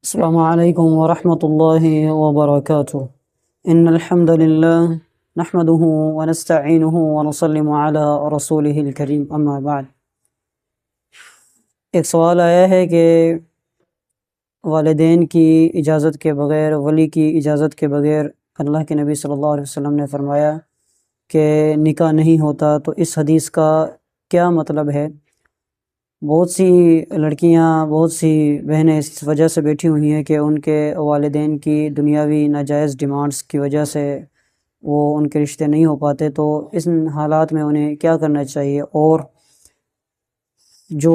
السلام علیکم ورحمۃ اللہ وبرکاتہ ان الحمد للہ نحمده ونستعینه ونسلم علی رسولہ الکریم اما بعد۔ ایک سوال آیا ہے کہ والدین کی اجازت کے بغیر، ولی کی اجازت کے بغیر اللہ کے نبی صلی اللہ علیہ وسلم نے فرمایا کہ نکاح نہیں ہوتا، تو اس حدیث کا کیا مطلب ہے؟ بہت سی لڑکیاں، بہت سی بہنیں اس وجہ سے بیٹھی ہوئی ہیں کہ ان کے والدین کی دنیاوی ناجائز ڈیمانڈز کی وجہ سے وہ ان کے رشتے نہیں ہو پاتے، تو اس حالات میں انہیں کیا کرنا چاہیے؟ اور جو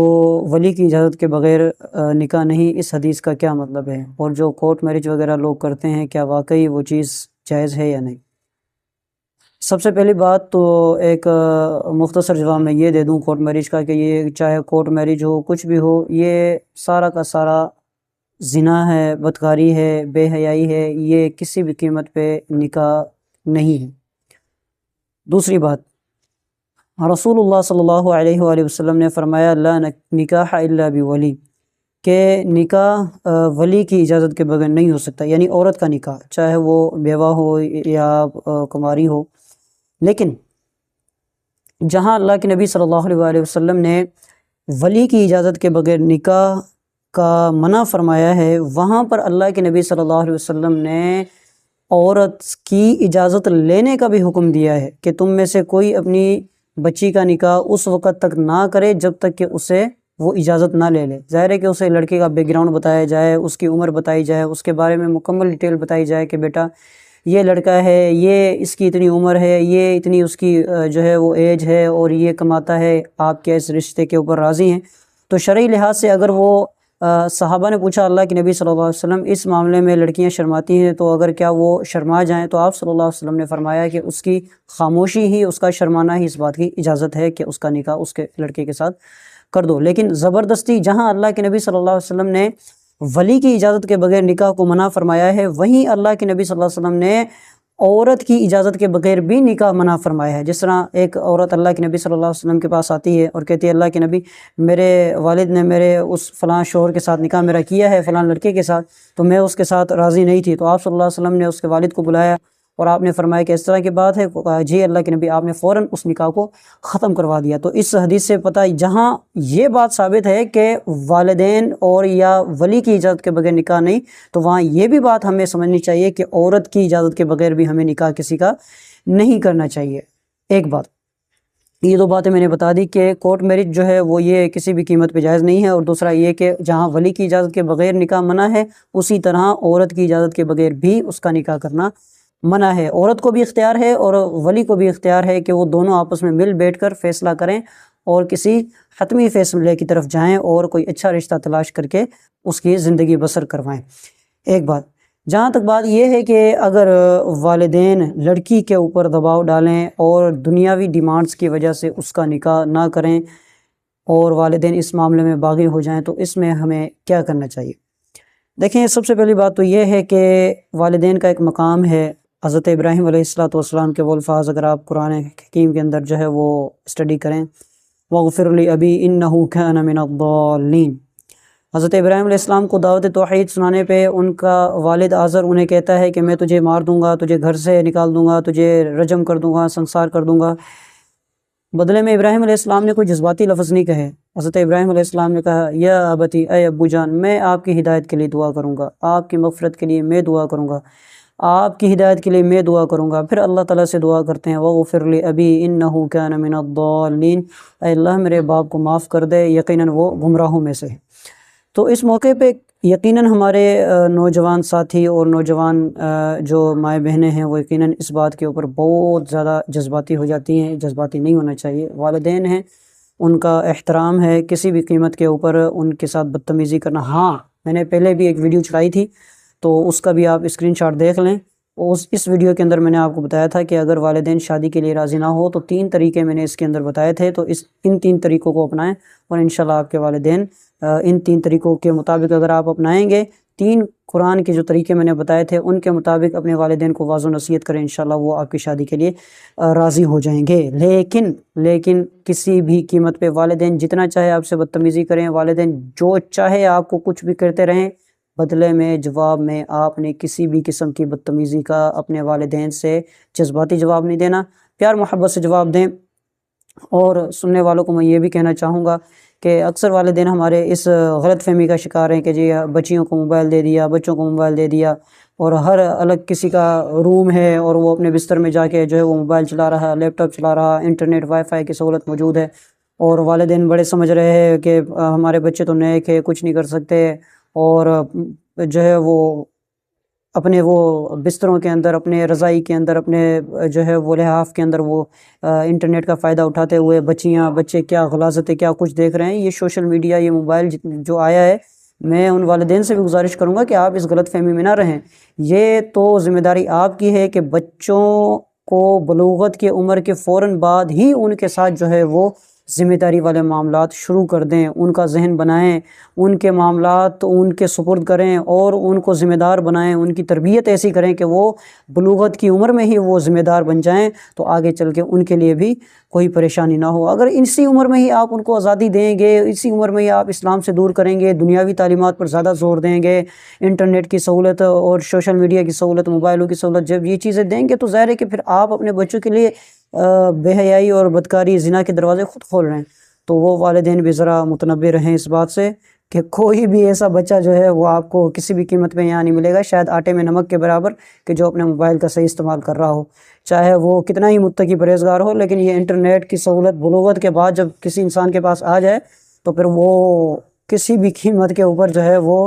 ولی کی اجازت کے بغیر نکاح نہیں، اس حدیث کا کیا مطلب ہے؟ اور جو کورٹ میرج وغیرہ لوگ کرتے ہیں، کیا واقعی وہ چیز جائز ہے یا نہیں؟ سب سے پہلی بات تو ایک مختصر جواب میں یہ دے دوں کورٹ میرج کا، کہ یہ چاہے کورٹ میرج ہو، کچھ بھی ہو، یہ سارا کا سارا زنا ہے، بدکاری ہے، بے حیائی ہے، یہ کسی بھی قیمت پہ نکاح نہیں ہے۔ دوسری بات، رسول اللہ صلی اللہ علیہ وآلہ وسلم نے فرمایا لا نکاح الا بولی، کہ نکاح ولی کی اجازت کے بغیر نہیں ہو سکتا، یعنی عورت کا نکاح چاہے وہ بیوہ ہو یا کماری ہو۔ لیکن جہاں اللہ کے نبی صلی اللہ علیہ وآلہ وسلم نے ولی کی اجازت کے بغیر نکاح کا منع فرمایا ہے، وہاں پر اللہ کے نبی صلی اللہ علیہ وسلم نے عورت کی اجازت لینے کا بھی حکم دیا ہے کہ تم میں سے کوئی اپنی بچی کا نکاح اس وقت تک نہ کرے جب تک کہ اسے وہ اجازت نہ لے لے۔ ظاہر ہے کہ اسے لڑکے کا بیک گراؤنڈ بتایا جائے، اس کی عمر بتائی جائے، اس کے بارے میں مکمل ڈیٹیل بتائی جائے کہ بیٹا یہ لڑکا ہے، یہ اس کی اتنی عمر ہے، یہ اتنی اس کی جو ہے وہ ایج ہے، اور یہ کماتا ہے، آپ کیا اس رشتے کے اوپر راضی ہیں؟ تو شرعی لحاظ سے اگر وہ صحابہ نے پوچھا اللہ کے نبی صلی اللہ علیہ وسلم اس معاملے میں لڑکیاں شرماتی ہیں تو اگر کیا وہ شرما جائیں، تو آپ صلی اللہ علیہ وسلم نے فرمایا کہ اس کی خاموشی ہی، اس کا شرمانا ہی اس بات کی اجازت ہے کہ اس کا نکاح اس کے لڑکے کے ساتھ کر دو۔ لیکن زبردستی جہاں اللہ کے نبی صلی اللہ علیہ وسلم نے ولی کی اجازت کے بغیر نکاح کو منع فرمایا ہے، وہیں اللہ کے نبی صلی اللہ علیہ وسلم نے عورت کی اجازت کے بغیر بھی نکاح منع فرمایا ہے۔ جس طرح ایک عورت اللہ کے نبی صلی اللہ علیہ وسلم کے پاس آتی ہے اور کہتی ہے اللہ کے نبی، میرے والد نے میرے اس فلاں شوہر کے ساتھ نکاح میرا کیا ہے، فلاں لڑکے کے ساتھ، تو میں اس کے ساتھ راضی نہیں تھی۔ تو آپ صلی اللہ علیہ وسلم نے اس کے والد کو بلایا اور آپ نے فرمایا کہ اس طرح کی بات ہے؟ جی اللہ کے نبی، آپ نے فوراً اس نکاح کو ختم کروا دیا۔ تو اس حدیث سے پتہ جہاں یہ بات ثابت ہے کہ والدین اور یا ولی کی اجازت کے بغیر نکاح نہیں، تو وہاں یہ بھی بات ہمیں سمجھنی چاہیے کہ عورت کی اجازت کے بغیر بھی ہمیں نکاح کسی کا نہیں کرنا چاہیے۔ ایک بات، یہ دو باتیں میں نے بتا دی کہ کورٹ میرج جو ہے وہ یہ کسی بھی قیمت پہ جائز نہیں ہے، اور دوسرا یہ کہ جہاں ولی کی اجازت کے بغیر نکاح منع ہے، اسی طرح عورت کی اجازت کے بغیر بھی اس کا نکاح کرنا منع ہے۔ عورت کو بھی اختیار ہے اور ولی کو بھی اختیار ہے کہ وہ دونوں آپس میں مل بیٹھ کر فیصلہ کریں اور کسی حتمی فیصلے کی طرف جائیں اور کوئی اچھا رشتہ تلاش کر کے اس کی زندگی بسر کروائیں۔ ایک بات، جہاں تک بات یہ ہے کہ اگر والدین لڑکی کے اوپر دباؤ ڈالیں اور دنیاوی ڈیمانڈز کی وجہ سے اس کا نکاح نہ کریں اور والدین اس معاملے میں باغی ہو جائیں، تو اس میں ہمیں کیا کرنا چاہیے؟ دیکھیں، سب سے پہلی بات تو یہ ہے کہ والدین کا ایک مقام ہے۔ حضرت ابراہیم علیہ السلام کے وہ الفاظ اگر آپ قرآن حکیم کے اندر جو ہے وہ اسٹڈی کریں، وَاغْفِرْ لِأَبِي إِنَّهُ كَانَ مِنَ الضَّالِّينَ، حضرت ابراہیم علیہ السلام کو دعوت توحید سنانے پہ ان کا والد آزر انہیں کہتا ہے کہ میں تجھے مار دوں گا، تجھے گھر سے نکال دوں گا، تجھے رجم کر دوں گا، سنسار کر دوں گا۔ بدلے میں ابراہیم علیہ السلام نے کوئی جذباتی لفظ نہیں کہے۔ حضرت ابراہیم علیہ السلام نے کہا یا ابتی، اے ابو جان، میں آپ کی ہدایت کے لیے دعا کروں گا، آپ کی مغفرت کے لیے میں دعا کروں گا، آپ کی ہدایت کے لیے میں دعا کروں گا۔ پھر اللہ تعالیٰ سے دعا کرتے ہیں وَاغْفِرْ لِأَبِي إِنَّهُ كَانَ مِنَ الضَّالِّينَ، اے اللہ میرے باپ کو معاف کر دے، یقیناً وہ گمراہوں میں سے ہے۔ تو اس موقع پہ یقیناً ہمارے نوجوان ساتھی اور نوجوان جو مائیں بہنیں ہیں وہ یقیناً اس بات کے اوپر بہت زیادہ جذباتی ہو جاتی ہیں۔ جذباتی نہیں ہونا چاہیے، والدین ہیں، ان کا احترام ہے، کسی بھی قیمت کے اوپر ان کے ساتھ بدتمیزی کرنا۔ ہاں، میں نے پہلے بھی ایک ویڈیو چڑھائی تھی تو اس کا بھی آپ اسکرین شاٹ دیکھ لیں۔ اس ویڈیو کے اندر میں نے آپ کو بتایا تھا کہ اگر والدین شادی کے لیے راضی نہ ہو تو 3 طریقے میں نے اس کے اندر بتائے تھے، تو ان 3 طریقوں کو اپنائیں اور انشاءاللہ آپ کے والدین ان 3 طریقوں کے مطابق اگر آپ اپنائیں گے، 3 قرآن کے جو طریقے میں نے بتائے تھے ان کے مطابق اپنے والدین کو واضح نصیحت کریں، انشاءاللہ وہ آپ کی شادی کے لیے راضی ہو جائیں گے۔ لیکن کسی بھی قیمت پہ والدین جتنا چاہے آپ سے بدتمیزی کریں، والدین جو چاہے آپ کو کچھ بھی کرتے رہیں، بدلے میں جواب میں آپ نے کسی بھی قسم کی بدتمیزی کا اپنے والدین سے جذباتی جواب نہیں دینا، پیار محبت سے جواب دیں۔ اور سننے والوں کو میں یہ بھی کہنا چاہوں گا کہ اکثر والدین ہمارے اس غلط فہمی کا شکار ہیں کہ جی بچیوں کو موبائل دے دیا، بچوں کو موبائل دے دیا، اور ہر الگ کسی کا روم ہے اور وہ اپنے بستر میں جا کے جو ہے وہ موبائل چلا رہا ہے، لیپ ٹاپ چلا رہا، انٹرنیٹ وائی فائی کی سہولت موجود ہے، اور والدین بڑے سمجھ رہے ہیں کہ ہمارے بچے تو نیک ہے، کچھ نہیں کر سکتے، اور جو ہے وہ اپنے وہ بستروں کے اندر، اپنے رضائی کے اندر، اپنے جو ہے وہ لحاف کے اندر وہ انٹرنیٹ کا فائدہ اٹھاتے ہوئے بچے کیا غلاظتیں کیا کچھ دیکھ رہے ہیں۔ یہ سوشل میڈیا، یہ موبائل جو آیا ہے، میں ان والدین سے بھی گزارش کروں گا کہ آپ اس غلط فہمی میں نہ رہیں۔ یہ تو ذمہ داری آپ کی ہے کہ بچوں کو بلوغت کی عمر کے فوراً بعد ہی ان کے ساتھ جو ہے وہ ذمہ داری والے معاملات شروع کر دیں، ان کا ذہن بنائیں، ان کے معاملات ان کے سپرد کریں اور ان کو ذمہ دار بنائیں، ان کی تربیت ایسی کریں کہ وہ بلوغت کی عمر میں ہی وہ ذمہ دار بن جائیں، تو آگے چل کے ان کے لیے بھی کوئی پریشانی نہ ہو۔ اگر اسی عمر میں ہی آپ ان کو آزادی دیں گے، اسی عمر میں ہی آپ اسلام سے دور کریں گے، دنیاوی تعلیمات پر زیادہ زور دیں گے، انٹرنیٹ کی سہولت اور سوشل میڈیا کی سہولت، موبائلوں کی سہولت، جب یہ چیزیں دیں گے تو ظاہر ہے کہ پھر آپ اپنے بچوں کے لیے بے حیائی اور بدکاری، زنا کے دروازے خود کھول رہے ہیں۔ تو وہ والدین بھی ذرا متنبہ رہیں اس بات سے کہ کوئی بھی ایسا بچہ جو ہے وہ آپ کو کسی بھی قیمت پہ یہاں نہیں ملے گا، شاید آٹے میں نمک کے برابر، کہ جو اپنے موبائل کا صحیح استعمال کر رہا ہو، چاہے وہ کتنا ہی متقی پرہیزگار ہو، لیکن یہ انٹرنیٹ کی سہولت بلوغت کے بعد جب کسی انسان کے پاس آ جائے تو پھر وہ کسی بھی قیمت کے اوپر جو ہے وہ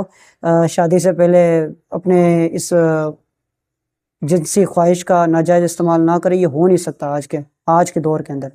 شادی سے پہلے اپنے اس جنسی خواہش کا ناجائز استعمال نہ کرے۔ یہ ہو نہیں سکتا آج کے دور کے اندر،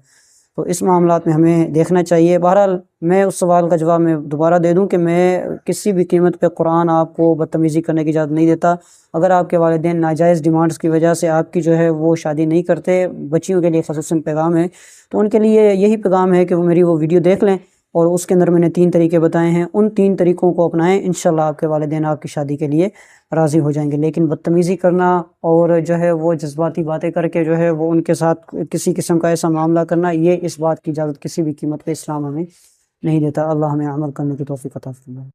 تو اس معاملات میں ہمیں دیکھنا چاہیے۔ بہرحال میں اس سوال کا جواب میں دوبارہ دے دوں کہ میں کسی بھی قیمت پہ قرآن آپ کو بدتمیزی کرنے کی اجازت نہیں دیتا۔ اگر آپ کے والدین ناجائز ڈیمانڈز کی وجہ سے آپ کی جو ہے وہ شادی نہیں کرتے، بچیوں کے لیے خصوصاً پیغام ہے، تو ان کے لیے یہی پیغام ہے کہ وہ میری وہ ویڈیو دیکھ لیں، اور اس کے اندر میں نے 3 طریقے بتائے ہیں، ان 3 طریقوں کو اپنائیں، انشاءاللہ آپ کے والدین آپ کی شادی کے لیے راضی ہو جائیں گے۔ لیکن بدتمیزی کرنا اور جو ہے وہ جذباتی باتیں کر کے جو ہے وہ ان کے ساتھ کسی قسم کا ایسا معاملہ کرنا، یہ اس بات کی اجازت کسی بھی قیمت پہ اسلام ہمیں نہیں دیتا۔ اللہ ہمیں عمل کرنے کی توفیق عطا فرمائے۔